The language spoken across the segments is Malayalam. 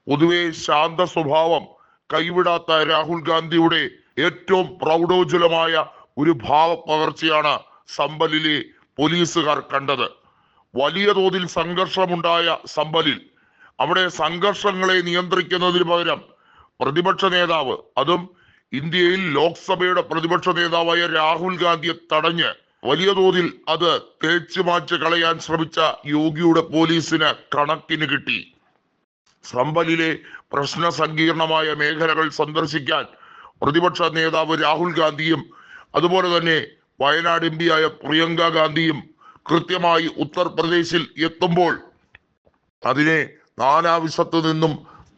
പൊതുവെ ശാന്ത സ്വഭാവം കൈവിടാത്ത രാഹുൽ ഗാന്ധിയുടെ ഏറ്റവും പ്രൗഢോജ്വലമായ ഒരു ഭാവപ്പകർച്ചയാണ് സമ്പലിലെ പോലീസുകാർ കണ്ടത്. വലിയ തോതിൽ സംഘർഷമുണ്ടായ സമ്പലിൽ അവിടെ സംഘർഷങ്ങളെ നിയന്ത്രിക്കുന്നതിന് പകരം പ്രതിപക്ഷ നേതാവ്, അതും ഇന്ത്യയിൽ ലോക്സഭയുടെ പ്രതിപക്ഷ നേതാവായ രാഹുൽ ഗാന്ധിയെ തടഞ്ഞ് വലിയ തോതിൽ അത് തേച്ചു മാച്ച് കളയാൻ ശ്രമിച്ച യോഗിയുടെ പോലീസിന് കണക്കിന് കിട്ടി. സമ്പലിലെ പ്രശ്ന സങ്കീർണമായ മേഖലകൾ സന്ദർശിക്കാൻ പ്രതിപക്ഷ നേതാവ് രാഹുൽ ഗാന്ധിയും അതുപോലെ തന്നെ വയനാട് എം പിയായ പ്രിയങ്ക ഗാന്ധിയും കൃത്യമായി ഉത്തർപ്രദേശിൽ എത്തുമ്പോൾ അതിനെ നാനാവിശത്തു നിന്നും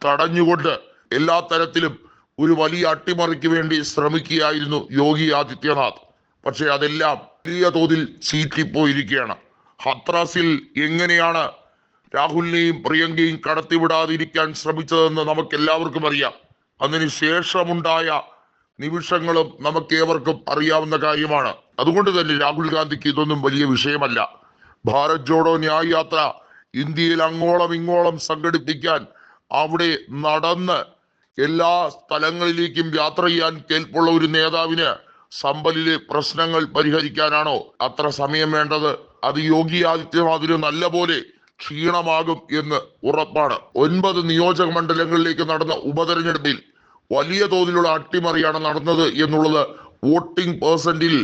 തടഞ്ഞുകൊണ്ട് എല്ലാ തരത്തിലും ഒരു വലിയ അട്ടിമറിക്ക് വേണ്ടി ശ്രമിക്കുകയായിരുന്നു യോഗി ആദിത്യനാഥ്. പക്ഷെ അതെല്ലാം വലിയ തോതിൽ ചീറ്റിപ്പോയിരിക്കുകയാണ്. ഹത്രാസിൽ എങ്ങനെയാണ് രാഹുലിനെയും പ്രിയങ്കയും കടത്തിവിടാതിരിക്കാൻ ശ്രമിച്ചതെന്ന് നമുക്ക് എല്ലാവർക്കും അറിയാം. അതിന് ശേഷമുണ്ടായ നിമിഷങ്ങളും നമുക്കേവർക്കും അറിയാവുന്ന കാര്യമാണ്. അതുകൊണ്ട് തന്നെ രാഹുൽ ഗാന്ധിക്ക് ഇതൊന്നും വലിയ വിഷയമല്ല. ഭാരത് ജോഡോ ന്യായ് യാത്ര ഇന്ത്യയിൽ അങ്ങോളം ഇങ്ങോളം സംഘടിപ്പിക്കാൻ അവിടെ നടന്ന് എല്ലാ സ്ഥലങ്ങളിലേക്കും യാത്ര ചെയ്യാൻ കേൾപ്പുള്ള ഒരു നേതാവിന് സമ്പലിലെ പ്രശ്നങ്ങൾ പരിഹരിക്കാനാണോ അത്ര സമയം വേണ്ടത്? അത് യോഗി ആദിത്യനാഥിന് നല്ല പോലെ ക്ഷീണമാകും എന്ന് ഉറപ്പാണ്. 9 നിയോജക മണ്ഡലങ്ങളിലേക്ക് നടന്ന ഉപതെരഞ്ഞെടുപ്പിൽ വലിയ തോതിലുള്ള അട്ടിമറിയാണ് നടന്നത് എന്നുള്ളത് വോട്ടിംഗ് പേഴ്സന്റിൽ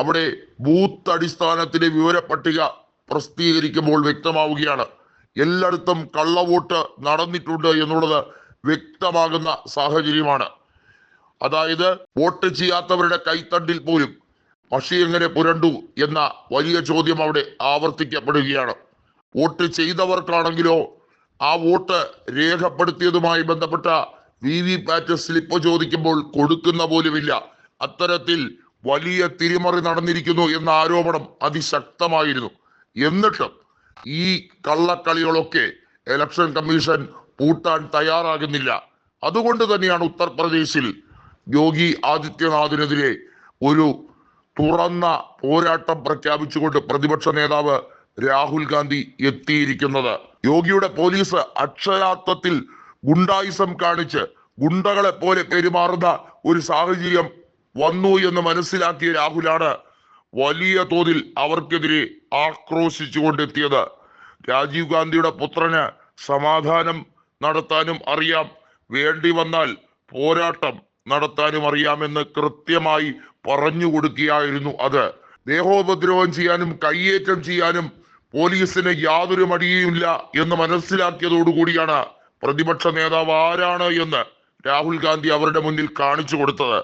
അവിടെ ബൂത്ത് അടിസ്ഥാനത്തിലെ വിവര പട്ടിക പ്രസിദ്ധീകരിക്കുമ്പോൾ വ്യക്തമാവുകയാണ്. എല്ലായിടത്തും കള്ളവോട്ട് നടന്നിട്ടുണ്ട് എന്നുള്ളത് വ്യക്തമാകുന്ന സാഹചര്യമാണ്. അതായത് വോട്ട് ചെയ്യാത്തവരുടെ കൈത്തണ്ടിൽ പോലും മഷി എങ്ങനെ പുരണ്ടു എന്ന വലിയ ചോദ്യം അവിടെ ആവർത്തിക്കപ്പെടുകയാണ്. വോട്ട് ചെയ്തവർക്കാണെങ്കിലോ ആ വോട്ട് രേഖപ്പെടുത്തിയതുമായി ബന്ധപ്പെട്ട VVPAT സ്ലിപ്പ് ചോദിക്കുമ്പോൾ കൊടുക്കുന്ന പോലുമില്ല. അത്തരത്തിൽ വലിയ തിരിമറി നടന്നിരിക്കുന്നു എന്ന ആരോപണം അതിശക്തമായിരുന്നു. എന്നിട്ടും ഈ കള്ളക്കളികളൊക്കെ ഇലക്ഷൻ കമ്മീഷൻ പൂട്ടാൻ തയ്യാറാകുന്നില്ല. അതുകൊണ്ട് തന്നെയാണ് ഉത്തർപ്രദേശിൽ യോഗി ആദിത്യനാഥിനെതിരെ ഒരു തുറന്ന പോരാട്ടം പ്രഖ്യാപിച്ചുകൊണ്ട് പ്രതിപക്ഷ നേതാവ് രാഹുൽ ഗാന്ധി എത്തിയിരിക്കുന്നത്. യോഗിയുടെ പോലീസ് അക്ഷരാർത്ഥത്തിൽ ഗുണ്ടായിസം കാണിച്ച് ഗുണ്ടകളെ പോലെ പെരുമാറുന്ന ഒരു സാഹചര്യം വന്നു എന്ന് മനസ്സിലാക്കിയ രാഹുലാണ് വലിയ തോതിൽ അവർക്കെതിരെ ആക്രോശിച്ചുകൊണ്ടെത്തിയത്. രാജീവ് ഗാന്ധിയുടെ പുത്രന് സമാധാനം നടത്താനും അറിയാം, വേണ്ടി വന്നാൽ പോരാട്ടം നടത്താനും അറിയാമെന്ന് കൃത്യമായി പറഞ്ഞു കൊടുക്കുകയായിരുന്നു. അത് ദേഹോപദ്രവം ചെയ്യാനും കയ്യേറ്റം ചെയ്യാനും പോലീസിന് യാതൊരു മടിയുമില്ല എന്ന് മനസ്സിലാക്കിയതോടുകൂടിയാണ് പ്രതിപക്ഷ നേതാവ് ആരാണ് എന്ന് രാഹുൽ ഗാന്ധി അവരുടെ മുന്നിൽ കാണിച്ചു കൊടുത്തത്.